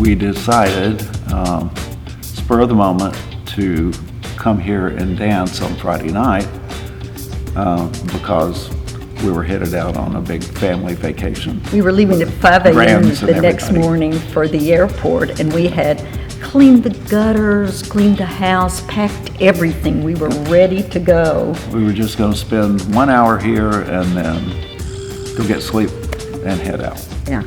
we decided, spur of the moment, to come here and dance on Friday night because we were headed out on a big family vacation. We were leaving at 5 a.m. Friends and the next everybody. morning for the airport, and we had cleaned the gutters, cleaned the house, packed everything. We were ready to go. We were just going to spend 1 hour here and then go get sleep and head out. Yeah.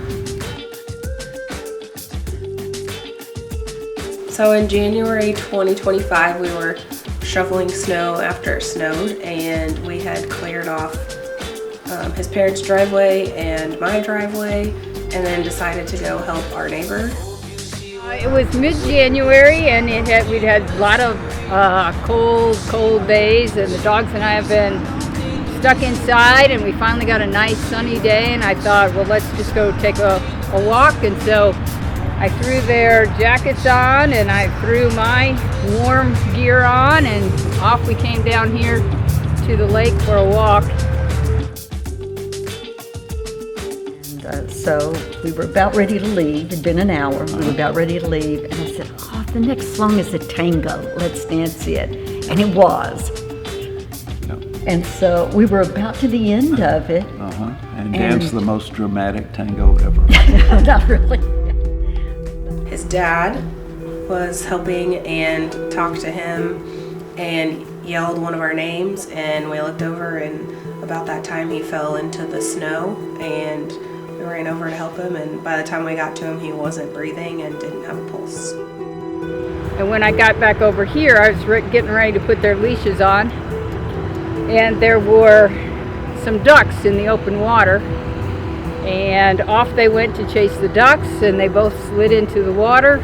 So in January 2025, we were shoveling snow after it snowed, and we had cleared off his parents' driveway and my driveway, and then decided to go help our neighbor. It was mid-January, and we'd had a lot of cold days, and the dogs and I have been stuck inside, and we finally got a nice sunny day, and I thought, well, let's just go take a walk. And so I threw their jackets on, and I threw my warm gear on, and off we came down here to the lake for a walk. So we were about ready to leave. It'd been an hour. We were about ready to leave. And I said, oh, the next song is a tango. Let's dance it. And it was. Yep. And so we were about to the end of it. And danced the most dramatic tango ever. Not really. His dad was helping and talked to him and yelled one of our names, and we looked over, and about that time he fell into the snow, and we ran over to help him, and by the time we got to him, he wasn't breathing and didn't have a pulse. And when I got back over here, I was getting ready to put their leashes on, and there were some ducks in the open water, and off they went to chase the ducks, and they both slid into the water.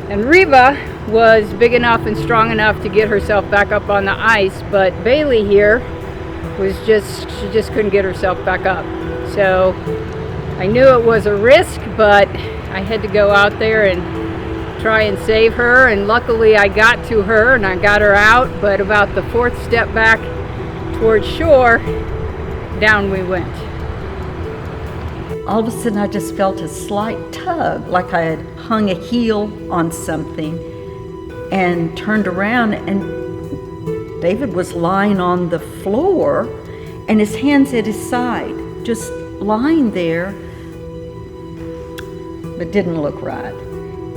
And Reba was big enough and strong enough to get herself back up on the ice, but Bailey here she just couldn't get herself back up. So I knew it was a risk, but I had to go out there and try and save her, and luckily I got to her and I got her out, but about the fourth step back towards shore, down we went. All of a sudden I just felt a slight tug, like I had hung a heel on something, and turned around, and David was lying on the floor and his hands at his side, just lying there, but didn't look right.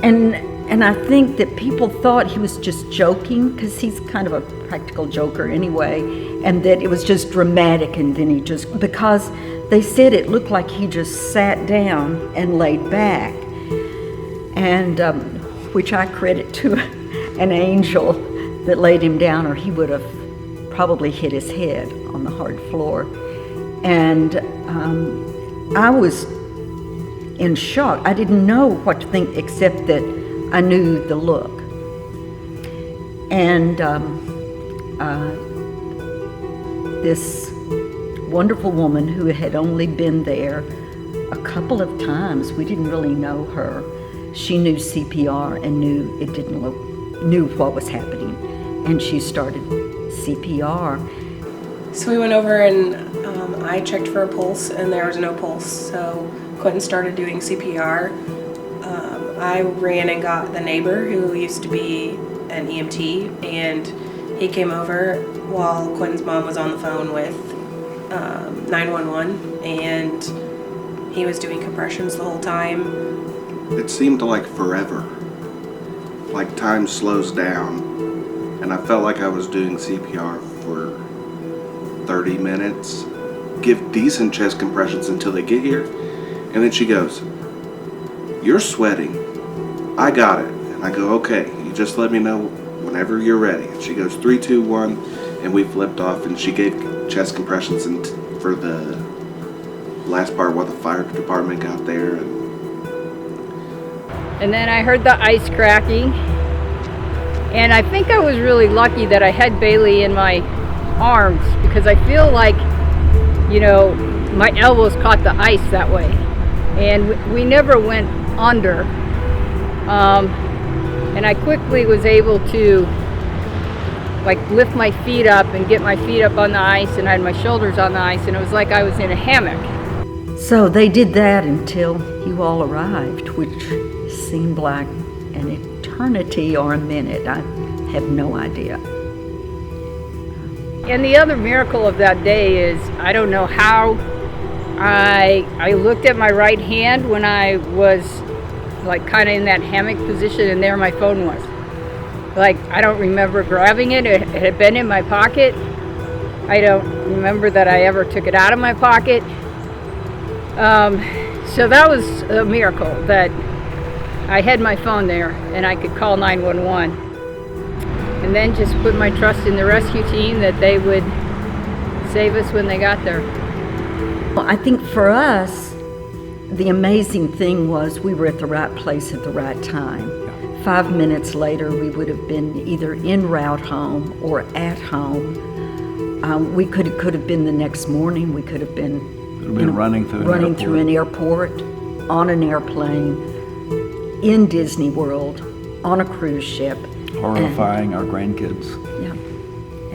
And I think that people thought he was just joking, because he's kind of a practical joker anyway, and that it was just dramatic, and then because they said it looked like he just sat down and laid back, and which I credit to an angel that laid him down, or he would have probably hit his head on the hard floor. And I was in shock. I didn't know what to think, except that I knew the look. And this wonderful woman who had only been there a couple of times, we didn't really know her. She knew CPR and knew what was happening, and she started CPR. So we went over and I checked for a pulse, and there was no pulse. So Quentin started doing CPR. I ran and got the neighbor who used to be an EMT, and he came over while Quentin's mom was on the phone with 911, and he was doing compressions the whole time. It seemed like forever. Like time slows down, and I felt like I was doing CPR for 30 minutes. Give decent chest compressions until they get here, and then she goes, "You're sweating. I got it." And I go, "Okay, you just let me know whenever you're ready." And she goes, 3, 2, 1, and we flipped off, and she gave chest compressions for the last part while the fire department got there. And then I heard the ice cracking, and I think I was really lucky that I had Bailey in my arms, because I feel like, my elbows caught the ice that way, and we never went under. And I quickly was able to lift my feet up and get my feet up on the ice, and I had my shoulders on the ice, and it was like I was in a hammock. So they did that until you all arrived, which seemed like an eternity or a minute. I have no idea. And the other miracle of that day is, I don't know how, I looked at my right hand when I was like kind of in that hammock position, and there my phone was. Like, I don't remember grabbing it. It had been in my pocket. I don't remember that I ever took it out of my pocket. So that was a miracle, that I had my phone there and I could call 911. And then just put my trust in the rescue team that they would save us when they got there. Well, I think for us, the amazing thing was we were at the right place at the right time. 5 minutes later, we would have been either en route home or at home. We could have been the next morning. We could have been, running through an airport, on an airplane, in Disney World, on a cruise ship. Horrifying our grandkids. Yeah,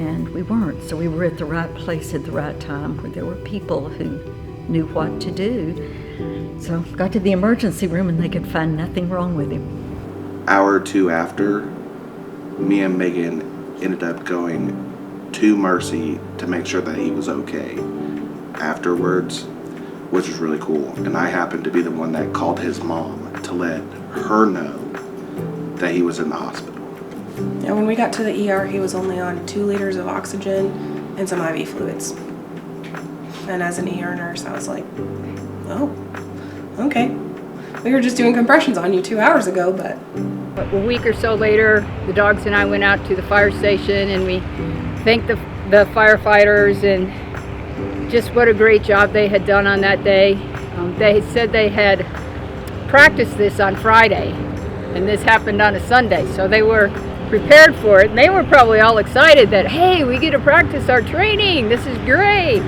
and we weren't. So we were at the right place at the right time, where there were people who knew what to do. So got to the emergency room and they could find nothing wrong with him. Hour or two after, me and Megan ended up going to Mercy to make sure that he was okay afterwards, which was really cool. And I happened to be the one that called his mom to let her know that he was in the hospital. Yeah, when we got to the ER, he was only on 2 liters of oxygen and some IV fluids. And as an ER nurse, I was like, oh, okay. We were just doing compressions on you 2 hours ago, but... A week or so later, the dogs and I went out to the fire station and we thanked the firefighters and just what a great job they had done on that day. They said they had practiced this on Friday and this happened on a Sunday, so they were prepared for it, and they were probably all excited that, hey, we get to practice our training, this is great.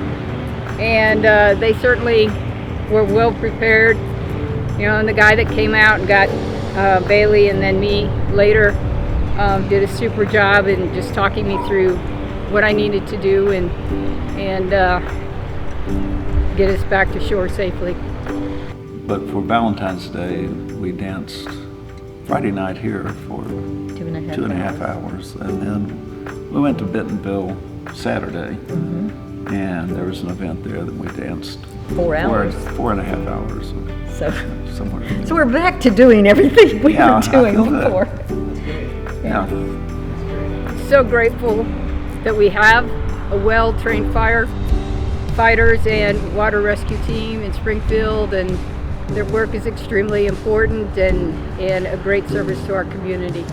And they certainly were well prepared. You know, and the guy that came out and got Bailey and then me later did a super job in just talking me through what I needed to do and get us back to shore safely. But for Valentine's Day, we danced Friday night here for 2.5 hours. And then we went to Bentonville Saturday, and there was an event there that we danced 4 hours. 4.5 hours. So Somewhere. So we're back to doing everything we were doing before. Yeah. So grateful that we have a well-trained firefighters and water rescue team in Springfield, and their work is extremely important and a great service to our community.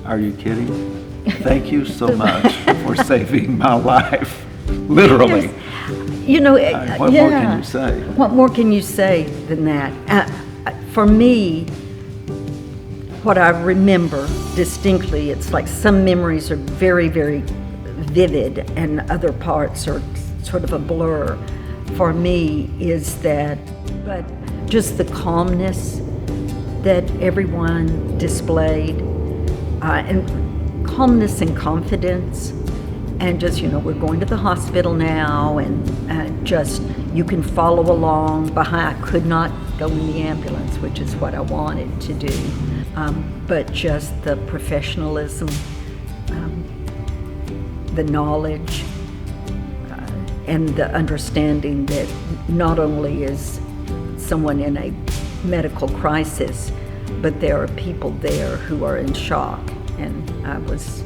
Are you kidding? Thank you so much for saving my life. Literally. You know, What more can you say? What more can you say than that? For me, what I remember distinctly, it's like some memories are very, very vivid and other parts are sort of a blur. For me is that, but just the calmness that everyone displayed, and calmness and confidence. And just, you know, we're going to the hospital now, and just, you can follow along behind. I could not go in the ambulance, which is what I wanted to do. But just the professionalism, the knowledge, and the understanding that not only is someone in a medical crisis, but there are people there who are in shock. And I was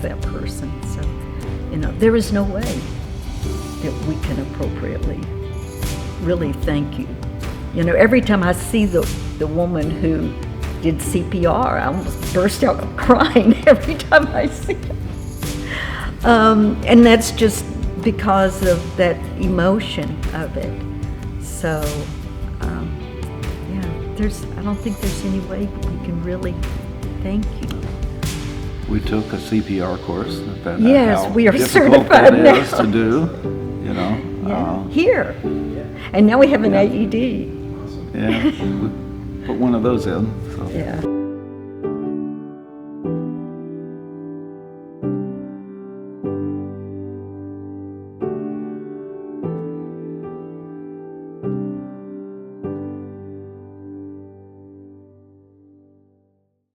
that person. So, you know, there is no way that we can appropriately really thank you. You know, every time I see the woman who did CPR, I almost burst out crying every time I see her. And that's just because of that emotion of it. So, I don't think there's any way we can really thank you. We took a CPR course and found Yes, out how we are difficult certified that now. is to do, you know. Here. And now we have an AED. Yeah, we put one of those in. So. Yeah.